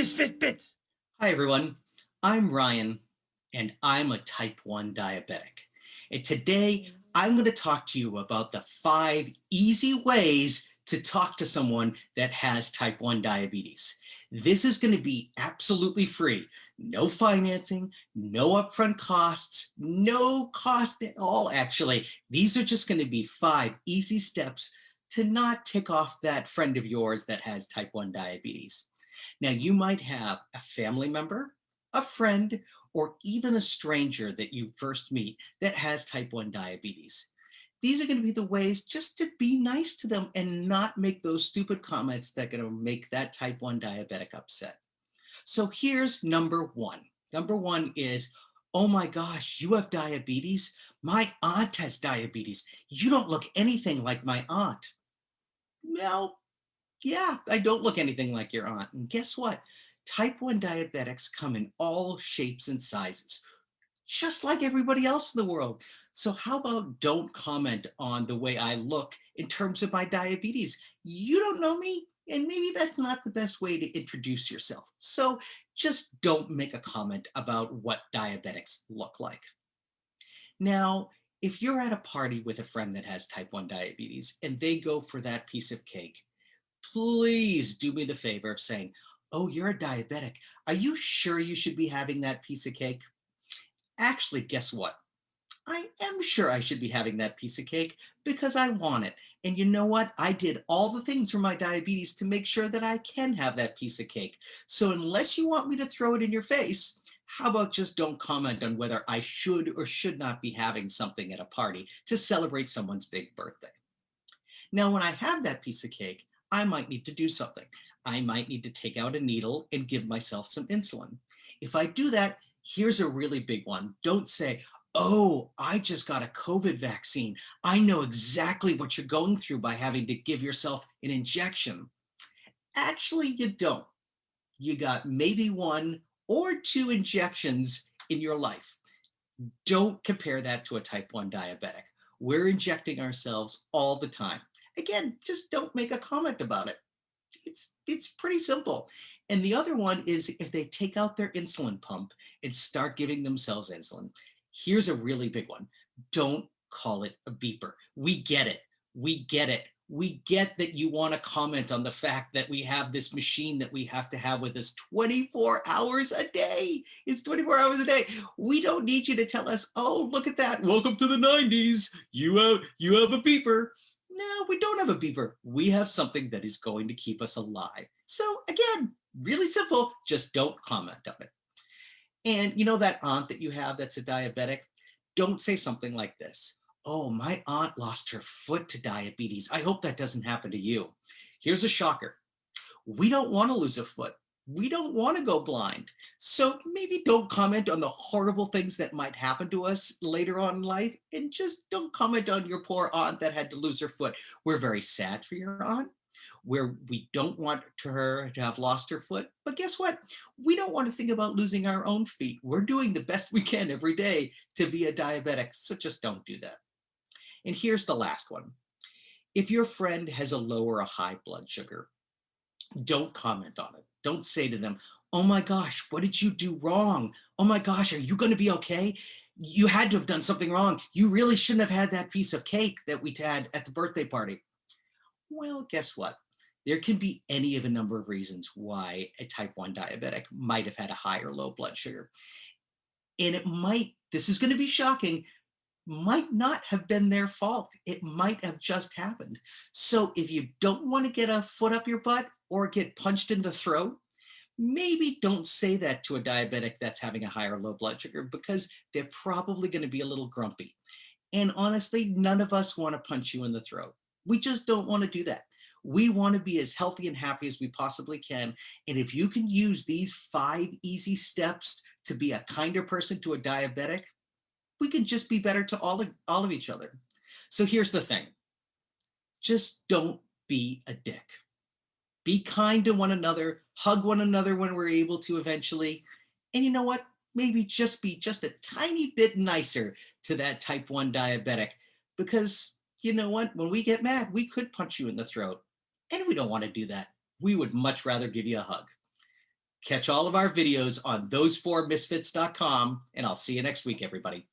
Misfit bits. Hi, everyone. I'm Ryan, and I'm a type 1 diabetic. And today, I'm going to talk to you about the 5 easy ways to talk to someone that has type 1 diabetes. This is going to be absolutely free. No financing, no upfront costs, no cost at all, actually. These are just going to be 5 easy steps to not tick off that friend of yours that has type 1 diabetes. Now, you might have a family member, a friend, or even a stranger that you first meet that has type 1 diabetes. These are going to be the ways just to be nice to them and not make those stupid comments that are going to make that type 1 diabetic upset. So here's number one. Number one is, oh my gosh, you have diabetes? My aunt has diabetes. You don't look anything like my aunt. Well, yeah, I don't look anything like your aunt. And guess what? Type 1 diabetics come in all shapes and sizes, just like everybody else in the world. So how about don't comment on the way I look in terms of my diabetes? You don't know me, and maybe that's not the best way to introduce yourself. So just don't make a comment about what diabetics look like. Now, if you're at a party with a friend that has type 1 diabetes and they go for that piece of cake, please do me the favor of saying, oh, you're a diabetic. Are you sure you should be having that piece of cake? Actually, guess what? I am sure I should be having that piece of cake because I want it. And you know what? I did all the things for my diabetes to make sure that I can have that piece of cake. So unless you want me to throw it in your face, how about just don't comment on whether I should or should not be having something at a party to celebrate someone's big birthday? Now, when I have that piece of cake, I might need to do something. I might need to take out a needle and give myself some insulin. If I do that, here's a really big one. Don't say, oh, I just got a COVID vaccine. I know exactly what you're going through by having to give yourself an injection. Actually, you don't. You got maybe 1 or 2 injections in your life. Don't compare that to a type 1 diabetic. We're injecting ourselves all the time. Again, just don't make a comment about it. It's pretty simple. And the other one is if they take out their insulin pump and start giving themselves insulin. Here's a really big one. Don't call it a beeper. We get it. We get it. We get that you want to comment on the fact that we have this machine that we have to have with us 24 hours a day. It's 24 hours a day. We don't need you to tell us, oh, look at that. Welcome to the 90s. You have a beeper. No, we don't have a beeper. We have something that is going to keep us alive. So again, really simple, just don't comment on it. And you know that aunt that you have that's a diabetic? Don't say something like this. Oh, my aunt lost her foot to diabetes. I hope that doesn't happen to you. Here's a shocker. We don't want to lose a foot. We don't want to go blind. So maybe don't comment on the horrible things that might happen to us later on in life, and just don't comment on your poor aunt that had to lose her foot. We're very sad for your aunt. We don't want her to have lost her foot. But guess what? We don't want to think about losing our own feet. We're doing the best we can every day to be a diabetic. So just don't do that. And here's the last one. If your friend has a low or a high blood sugar, don't comment on it. Don't say to them, oh my gosh, what did you do wrong? Oh my gosh, are you going to be okay? You had to have done something wrong. You really shouldn't have had that piece of cake that we had at the birthday party. Well, guess what? There can be any of a number of reasons why a type 1 diabetic might have had a high or low blood sugar. And it might, this is going to be shocking, might not have been their fault. It might have just happened. So if you don't want to get a foot up your butt or get punched in the throat, maybe don't say that to a diabetic that's having a high or low blood sugar, because they're probably going to be a little grumpy. And honestly, none of us want to punch you in the throat. We just don't want to do that. We want to be as healthy and happy as we possibly can. And if you can use these 5 easy steps to be a kinder person to a diabetic, we can just be better to all of each other. So here's the thing. Just don't be a dick. Be kind to one another, hug one another when we're able to eventually. And you know what? Maybe just be just a tiny bit nicer to that type 1 diabetic, because you know what? When we get mad, we could punch you in the throat, and we don't want to do that. We would much rather give you a hug. Catch all of our videos on those4misfits.com, and I'll see you next week, everybody.